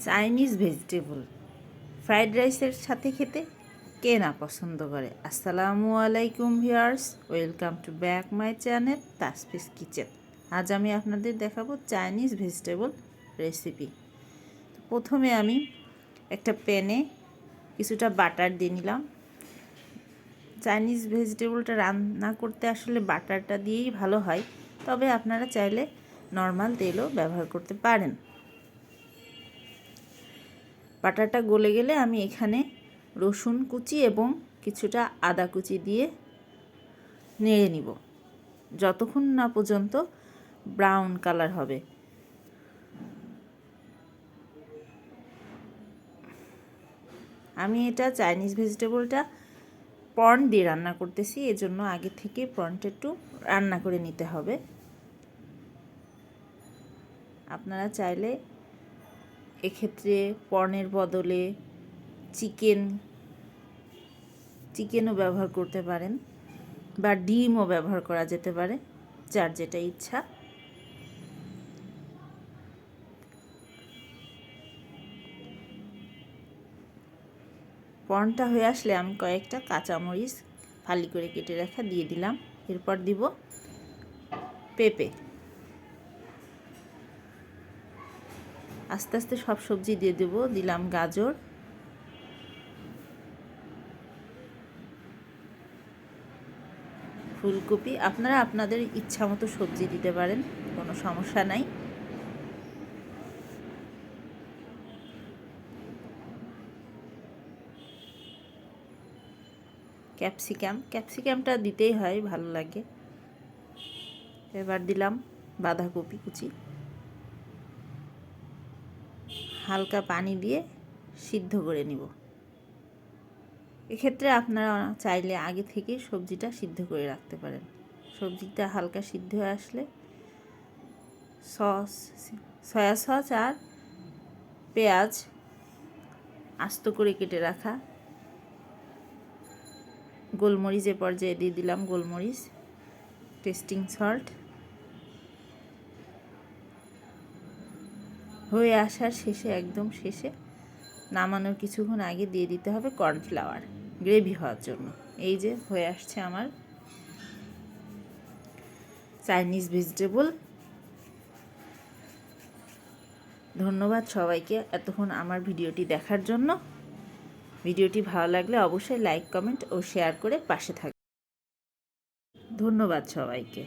Chinese vegetable fried রাইসের সাথে খেতে কে না পছন্দ করে। আসসালামু আলাইকুম viewers, welcome to back my channel Tasfi's kitchen. আজ আমি আপনাদের দেখাবো চাইনিজ ভেজিটেবল রেসিপি। প্রথমে আমি একটা প্যানে কিছুটা বাটার দিয়ে নিলাম। চাইনিজ ভেজিটেবলটা রান্না করতে আসলে বাটারটা দিয়েই ভালো হয়, তবে আপনারা চাইলে নর্মাল তেলও ব্যবহার করতে পারেন। বাটারটা গলে গেলে আমি এখানে রসুন কুচি এবং কিছুটা আদা কুচি দিয়ে নেড়ে নিব যতক্ষণ না পর্যন্ত ব্রাউন কালার হবে। আমি এটা চাইনিজ ভেজিটেবলটা প্রন দিয়ে রান্না করতেছি, এজন্য আগে থেকে প্রনটা একটু রান্না করে নিতে হবে। আপনারা চাইলে এক্ষেত্রে প্রনের বদলে চিকেনও ব্যবহার করতে পারেন বা ডিমও ব্যবহার করা যেতে পারে, যার যেটা ইচ্ছা। প্রনটা হয়ে আসলে আমি কয়েকটা কাঁচামরিচ ফালি করে কেটে রাখা দিয়ে দিলাম। এরপর দিব পেঁপে। আস্তে আস্তে সব সবজি দিয়ে দেব। দিলাম গাজর, ফুলকপি। আপনারা আপনাদের ইচ্ছা মতো সবজি দিতে পারেন, কোনো সমস্যা নাই। ক্যাপসিকামটা দিতেই হয়, ভালো লাগে। এবার দিলাম বাঁধাকপি কুচি। হালকা পানি দিয়ে সিদ্ধ করে নিব। এক্ষেত্রে আপনারা চাইলে আগে থেকে সবজিটা সিদ্ধ করে রাখতে পারেন। সবজিটা হালকা সিদ্ধ হয়ে আসলে সয়া সস আর পেঁয়াজ আস্ত করে কেটে রাখা, গোলমরিচের পর্যায়ে দিয়ে দিলাম গোলমরিচ, টেস্টিং সল্ট। হয়ে আসার শেষে, একদম শেষে নামানোর কিছুক্ষণ আগে দিয়ে দিতে হবে কর্নফ্লাওয়ার, গ্রেভি হওয়ার জন্য। এই যে হয়ে আসছে আমার চাইনিজ ভেজিটেবল। ধন্যবাদ সবাইকে এতক্ষণ আমার ভিডিওটি দেখার জন্য। ভিডিওটি ভালো লাগলে অবশ্যই লাইক, কমেন্ট ও শেয়ার করে পাশে থাকবেন। ধন্যবাদ সবাইকে।